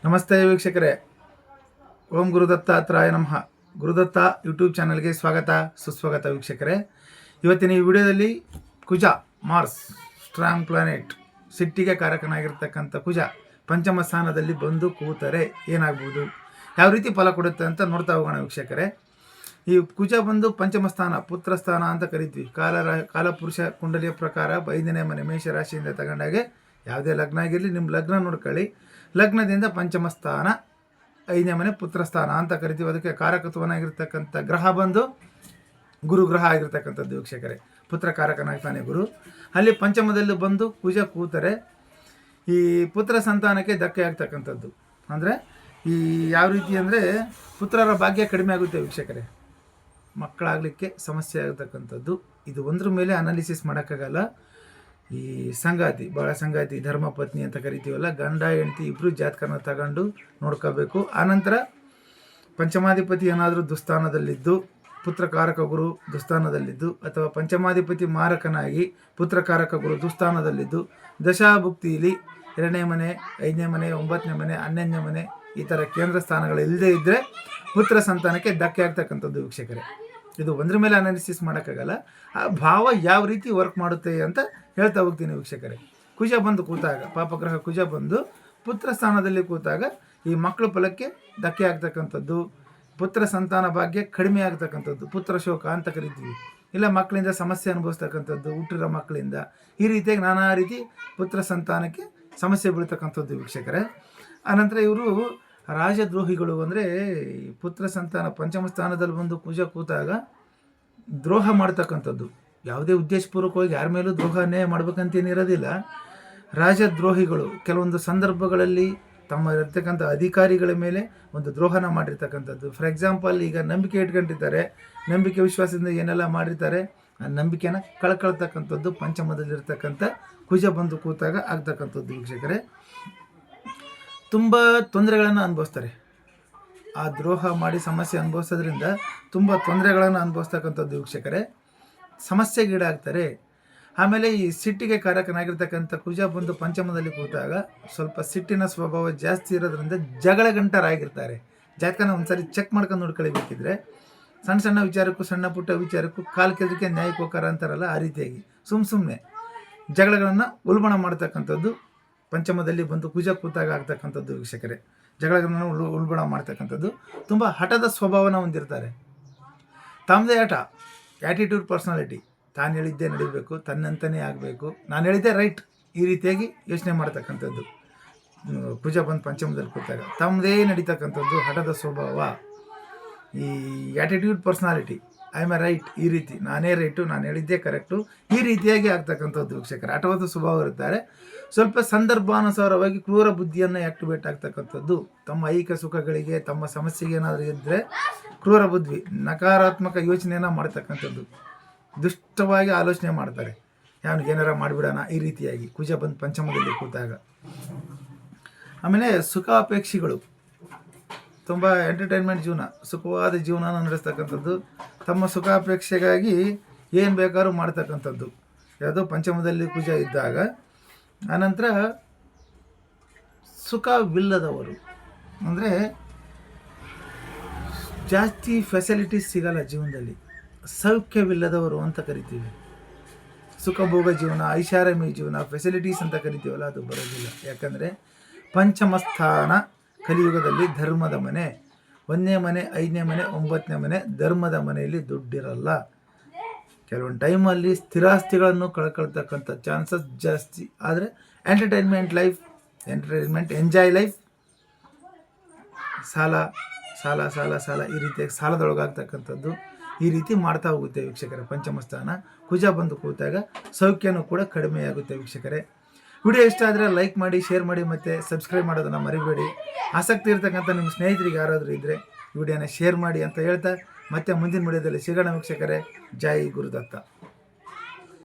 ನಮಸ್ತೆ ವೀಕ್ಷಕರೇ, ಓಂ ಗುರುದತ್ತಾತ್ರಾಯ ನಮಃ. ಗುರುದತ್ತ ಯೂಟ್ಯೂಬ್ ಚಾನಲ್ಗೆ ಸ್ವಾಗತ ಸುಸ್ವಾಗತ ವೀಕ್ಷಕರೇ. ಇವತ್ತಿನ ಈ ವಿಡಿಯೋದಲ್ಲಿ ಕುಜ ಮಾರ್ಸ್ ಸ್ಟ್ರಾಂಗ್ ಪ್ಲಾನೆಟ್ ಸಿಟ್ಟಿಗೆ ಕಾರಕನಾಗಿರ್ತಕ್ಕಂಥ ಕುಜ ಪಂಚಮ ಸ್ಥಾನದಲ್ಲಿ ಬಂದು ಕೂತರೆ ಏನಾಗ್ಬೋದು, ಯಾವ ರೀತಿ ಫಲ ಕೊಡುತ್ತೆ ಅಂತ ನೋಡ್ತಾ ಹೋಗೋಣ ವೀಕ್ಷಕರೇ. ಈ ಕುಜ ಬಂದು ಪಂಚಮ ಸ್ಥಾನ ಪುತ್ರ ಸ್ಥಾನ ಅಂತ ಕರಿತೀವಿ. ಕಾಲಪುರುಷ ಕುಂಡಲಿಯ ಪ್ರಕಾರ 5ನೇ ಮನೆ ಮೇಷರಾಶಿಯಿಂದ ತಗೊಂಡಾಗೆ ಯಾವುದೇ ಲಗ್ನ ಆಗಿರಲಿ, ನಿಮ್ಮ ಲಗ್ನ ನೋಡ್ಕೊಳ್ಳಿ. ಲಗ್ನದಿಂದ ಪಂಚಮ ಸ್ಥಾನ 5ನೇ ಮನೆ ಪುತ್ರ ಸ್ಥಾನ ಅಂತ ಕರಿತೀವಿ. ಅದಕ್ಕೆ ಕಾರಕತ್ವನಾಗಿರ್ತಕ್ಕಂಥ ಗ್ರಹ ಬಂದು ಗುರು ಗ್ರಹ ಆಗಿರ್ತಕ್ಕಂಥದ್ದು ವೀಕ್ಷಕರೇ. ಪುತ್ರ ಕಾರಕನಾಗ್ತಾನೆ ಗುರು. ಅಲ್ಲಿ ಪಂಚಮದಲ್ಲಿ ಬಂದು ಕುಜ ಕೂತರೆ ಈ ಪುತ್ರ ಸಂತಾನಕ್ಕೆ ಧಕ್ಕೆ ಆಗ್ತಕ್ಕಂಥದ್ದು. ಅಂದರೆ ಈ ಯಾವ ರೀತಿ ಅಂದರೆ ಪುತ್ರರ ಭಾಗ್ಯ ಕಡಿಮೆ ಆಗುತ್ತೆ ವೀಕ್ಷಕರೇ. ಮಕ್ಕಳಾಗಲಿಕ್ಕೆ ಸಮಸ್ಯೆ ಆಗತಕ್ಕಂಥದ್ದು. ಇದು ಒಂದ್ರ ಮೇಲೆ ಅನಾಲಿಸಿಸ್ ಮಾಡೋಕ್ಕಾಗಲ್ಲ. ಈ ಸಂಗಾತಿ, ಭಾಳ ಸಂಗಾತಿ, ಧರ್ಮಪತ್ನಿ ಅಂತ ಕರಿತೀವಲ್ಲ, ಗಂಡ ಹೆಂಡತಿ ಇಬ್ಬರು ಜಾತಕನ ತಗೊಂಡು ನೋಡ್ಕೋಬೇಕು. ಆನಂತರ ಪಂಚಮಾಧಿಪತಿ ಏನಾದರೂ ದುಸ್ಥಾನದಲ್ಲಿದ್ದು, ಪುತ್ರಕಾರಕ ಗುರು ದುಸ್ಥಾನದಲ್ಲಿದ್ದು, ಅಥವಾ ಪಂಚಮಾಧಿಪತಿ ಮಾರಕನಾಗಿ ಪುತ್ರಕಾರಕ ಗುರು ದುಸ್ಥಾನದಲ್ಲಿದ್ದು, ದಶಾಭುಕ್ತಿಯಲ್ಲಿ 2ನೇ ಮನೆ, 5ನೇ ಮನೆ, 9ನೇ ಮನೆ, 11ನೇ ಮನೆ ಈ ಥರ ಕೇಂದ್ರ ಸ್ಥಾನಗಳು ಇಲ್ಲದೇ ಇದ್ದರೆ ಪುತ್ರ ಸಂತಾನಕ್ಕೆ ಧಕ್ಕೆ ಆಗ್ತಕ್ಕಂಥದ್ದು ವೀಕ್ಷಕರೇ. ಇದು ಒಂದ್ರ ಮೇಲೆ ಅನಾಲಿಸಿಸ್ ಮಾಡೋಕ್ಕಾಗಲ್ಲ. ಆ ಭಾವ ಯಾವ ರೀತಿ ವರ್ಕ್ ಮಾಡುತ್ತೆ ಅಂತ ಹೇಳ್ತಾ ಹೋಗ್ತೀನಿ ವೀಕ್ಷಕರೇ. ಕುಜ ಬಂದು ಕೂತಾಗ, ಪಾಪಗ್ರಹ ಕುಜ ಬಂದು ಪುತ್ರ ಸ್ಥಾನದಲ್ಲಿ ಕೂತಾಗ ಈ ಮಕ್ಕಳ ಫಲಕ್ಕೆ ಧಕ್ಕೆ ಆಗ್ತಕ್ಕಂಥದ್ದು, ಪುತ್ರ ಸಂತಾನ ಭಾಗ್ಯ ಕಡಿಮೆ ಆಗ್ತಕ್ಕಂಥದ್ದು, ಪುತ್ರ ಶೋಕ ಅಂತ ಕರಿತೀವಿ. ಇಲ್ಲ ಮಕ್ಕಳಿಂದ ಸಮಸ್ಯೆ ಅನುಭವಿಸ್ತಕ್ಕಂಥದ್ದು, ಹುಟ್ಟಿರೋ ಮಕ್ಕಳಿಂದ ಈ ರೀತಿಯಾಗಿ ನಾನಾ ರೀತಿ ಪುತ್ರ ಸಂತಾನಕ್ಕೆ ಸಮಸ್ಯೆ ಬೀಳ್ತಕ್ಕಂಥದ್ದು ವೀಕ್ಷಕರೇ. ಆನಂತರ ಇವರು ರಾಜದ್ರೋಹಿಗಳು. ಅಂದರೆ ಪುತ್ರ ಸಂತಾನ ಪಂಚಮ ಸ್ಥಾನದಲ್ಲಿ ಬಂದು ಕುಜ ಕೂತಾಗ ದ್ರೋಹ ಮಾಡ್ತಕ್ಕಂಥದ್ದು. ಯಾವುದೇ ಉದ್ದೇಶಪೂರ್ವಕವಾಗಿ ಯಾರ ಮೇಲೂ ದ್ರೋಹ ಅನ್ಯಾಯ ಮಾಡ್ಬೇಕಂತೇನಿರೋದಿಲ್ಲ. ರಾಜದ್ರೋಹಿಗಳು ಕೆಲವೊಂದು ಸಂದರ್ಭಗಳಲ್ಲಿ ತಮ್ಮ ಇರ್ತಕ್ಕಂಥ ಅಧಿಕಾರಿಗಳ ಮೇಲೆ ಒಂದು ದ್ರೋಹನ ಮಾಡಿರ್ತಕ್ಕಂಥದ್ದು. ಫಾರ್ ಎಕ್ಸಾಂಪಲ್, ಈಗ ನಂಬಿಕೆ ಇಟ್ಕೊಂಡಿರ್ತಾರೆ, ನಂಬಿಕೆ ವಿಶ್ವಾಸದಿಂದ ಏನೆಲ್ಲ ಮಾಡಿರ್ತಾರೆ, ಆ ನಂಬಿಕೆನ ಕಳ್ಕೊಳ್ತಕ್ಕಂಥದ್ದು ಪಂಚಮದಲ್ಲಿರ್ತಕ್ಕಂಥ ಕುಜ ಬಂದು ಕೂತಾಗ ಆಗ್ತಕ್ಕಂಥದ್ದು ವೀಕ್ಷಕರೇ. ತುಂಬ ತೊಂದರೆಗಳನ್ನು ಅನುಭವಿಸ್ತಾರೆ. ಆ ದ್ರೋಹ ಮಾಡಿ ಸಮಸ್ಯೆ ಅನುಭವಿಸೋದ್ರಿಂದ ತುಂಬ ತೊಂದರೆಗಳನ್ನು ಅನುಭವಿಸ್ತಕ್ಕಂಥದ್ದು ವೀಕ್ಷಕರೇ. ಸಮಸ್ಯೆಗೀಡಾಗ್ತಾರೆ. ಆಮೇಲೆ ಈ ಸಿಟ್ಟಿಗೆ ಕಾರಕನಾಗಿರ್ತಕ್ಕಂಥ ಕುಜ ಬಂದು ಪಂಚಮದಲ್ಲಿ ಕೂತಾಗ ಸ್ವಲ್ಪ ಸಿಟ್ಟಿನ ಸ್ವಭಾವ ಜಾಸ್ತಿ ಇರೋದ್ರಿಂದ ಜಗಳ ಗಂಟರಾಗಿರ್ತಾರೆ. ಜಾತಕನ ಒಂದ್ಸರಿ ಚೆಕ್ ಮಾಡ್ಕೊಂಡು ನೋಡ್ಕೊಳ್ಬೇಕಿದ್ರೆ ಸಣ್ಣ ಸಣ್ಣ ವಿಚಾರಕ್ಕೂ, ಸಣ್ಣ ಪುಟ್ಟ ವಿಚಾರಕ್ಕೂ ಕಾಲು ಕೆದರಿಗೆ ನ್ಯಾಯಕ್ಕೆ ಹೋಕಾರ ಅಂತಾರಲ್ಲ, ಆ ರೀತಿಯಾಗಿ ಸುಮ್ಮನೆ ಜಗಳಗಳನ್ನು ಉಲ್ಬಣ ಮಾಡ್ತಕ್ಕಂಥದ್ದು ಪಂಚಮದಲ್ಲಿ ಬಂದು ಕುಜ ಕೂತಾಗ ಆಗ್ತಕ್ಕಂಥದ್ದು ವೀಕ್ಷಕರೇ. ಜಗಳಗಳನ್ನು ಉಲ್ಬಣ ಮಾಡ್ತಕ್ಕಂಥದ್ದು. ತುಂಬ ಹಠದ ಸ್ವಭಾವನ ಹೊಂದಿರ್ತಾರೆ. ತಮ್ಮದೇ ಆಟ, ಆ್ಯಟಿಟ್ಯೂಡ್, ಪರ್ಸ್ನಾಲಿಟಿ. ತಾನು ಹೇಳಿದ್ದೇ ನಡಿಬೇಕು, ತನ್ನಂತನೇ ಆಗಬೇಕು, ನಾನು ಹೇಳಿದ್ದೆ ರೈಟ್, ಈ ರೀತಿಯಾಗಿ ಯೋಚನೆ ಮಾಡ್ತಕ್ಕಂಥದ್ದು ಕುಜ ಬಂದು ಪಂಚಮದಲ್ಲಿ ಕೂತಾಗ. ತಮ್ಮದೇ ನಡೀತಕ್ಕಂಥದ್ದು ಹಠದ ಸ್ವಭಾವ, ಈ attitude, personality, I am A right, ಈ ರೀತಿ ನಾನೇ ರೈಟು, ನಾನು ಹೇಳಿದ್ದೇ ಕರೆಕ್ಟು, ಈ ರೀತಿಯಾಗಿ ಆಗ್ತಕ್ಕಂಥದ್ದು ವೀಕ್ಷಕರು. ಹಠವಾದ ಸ್ವಭಾವ ಇರ್ತಾರೆ. ಸ್ವಲ್ಪ ಸಂದರ್ಭಾನುಸಾರವಾಗಿ ಕ್ರೂರ ಬುದ್ಧಿಯನ್ನು ಆ್ಯಕ್ಟಿವೇಟ್ ಆಗ್ತಕ್ಕಂಥದ್ದು. ತಮ್ಮ ಐಹಿಕ ಸುಖಗಳಿಗೆ, ತಮ್ಮ ಸಮಸ್ಯೆಗೆ ಏನಾದರೂ ಇದ್ದರೆ ಕ್ರೂರ ಬುದ್ಧಿ, ನಕಾರಾತ್ಮಕ ಯೋಚನೆಯನ್ನು ಮಾಡ್ತಕ್ಕಂಥದ್ದು. ದುಷ್ಟವಾಗಿ ಆಲೋಚನೆ ಮಾಡ್ತಾರೆ, ಏನಾರ ಮಾಡಿಬಿಡೋಣ ಈ ರೀತಿಯಾಗಿ ಕುಜ ಬಂದು ಪಂಚಮದಲ್ಲಿ ಕೂತಾಗ. ಆಮೇಲೆ ಸುಖಾಪೇಕ್ಷಿಗಳು, ತುಂಬ ಎಂಟರ್ಟೈನ್ಮೆಂಟ್ ಜೀವನ, ಸುಖವಾದ ಜೀವನ ನಡೆಸ್ತಕ್ಕಂಥದ್ದು. ತಮ್ಮ ಸುಖಾಪೇಕ್ಷೆಗಾಗಿ ಏನು ಬೇಕಾದ್ರೂ ಮಾಡ್ತಕ್ಕಂಥದ್ದು. ಯಾವುದೋ ಪಂಚಮದಲ್ಲಿ ಕುಜ ಇದ್ದಾಗ. ಆನಂತರ ಸುಖವಿಲ್ಲದವರು, ಅಂದರೆ ಜಾಸ್ತಿ ಫೆಸಿಲಿಟೀಸ್ ಸಿಗಲ್ಲ ಜೀವನದಲ್ಲಿ, ಸೌಖ್ಯವಿಲ್ಲದವರು ಅಂತ ಕರಿತೀವಿ. ಸುಖಭೋಗ ಜೀವನ, ಐಷಾರಾಮಿ ಜೀವನ, ಫೆಸಿಲಿಟೀಸ್ ಅಂತ ಕರಿತೀವಲ್ಲ, ಅದು ಬರೋದಿಲ್ಲ. ಯಾಕಂದರೆ ಪಂಚಮ ಸ್ಥಾನ ಕಲಿಯುಗದಲ್ಲಿ ಧರ್ಮದ ಮನೆ. 1ನೇ ಮನೆ, 5ನೇ ಮನೆ, 9ನೇ ಮನೆ ಧರ್ಮದ ಮನೆಯಲ್ಲಿ ದುಡ್ಡಿರಲ್ಲ. ಕೆಲವೊಂದು ಟೈಮಲ್ಲಿ ಸ್ಥಿರಾಸ್ತಿಗಳನ್ನು ಕಳ್ಕೊಳ್ತಕ್ಕಂಥ ಚಾನ್ಸಸ್ ಜಾಸ್ತಿ. ಆದರೆ ಎಂಟರ್ಟೈನ್ಮೆಂಟ್ ಎಂಜಾಯ್ ಲೈಫ್, ಸಾಲ ಸಾಲ ಸಾಲ ಸಾಲ ಈ ರೀತಿಯಾಗಿ ಸಾಲದೊಳಗಾಗ್ತಕ್ಕಂಥದ್ದು ಈ ರೀತಿ ಮಾಡ್ತಾ ಹೋಗುತ್ತೆ ವೀಕ್ಷಕರೇ. ಪಂಚಮ ಸ್ಥಾನ ಕುಜ ಬಂದು ಕೂತಾಗ ಸೌಖ್ಯನೂ ಕೂಡ ಕಡಿಮೆಯಾಗುತ್ತೆ ವೀಕ್ಷಕರೇ. ವಿಡಿಯೋ ಇಷ್ಟ ಆದರೆ ಲೈಕ್ ಮಾಡಿ, ಶೇರ್ ಮಾಡಿ, ಮತ್ತು ಸಬ್ಸ್ಕ್ರೈಬ್ ಮಾಡೋದನ್ನು ಮರಿಬೇಡಿ. ಆಸಕ್ತಿ ಇರ್ತಕ್ಕಂಥ ನಿಮ್ಮ ಸ್ನೇಹಿತರಿಗೆ ಯಾರಾದರೂ ಇದ್ದರೆ ವಿಡಿಯೋನ ಶೇರ್ ಮಾಡಿ ಅಂತ ಹೇಳ್ತಾ ಮತ್ತೆ ಮುಂದಿನ ವಿಡಿಯೋದಲ್ಲಿ ಸಿಗೋಣ ವೀಕ್ಷಕರೇ. ಜೈ ಗುರುದತ್ತ.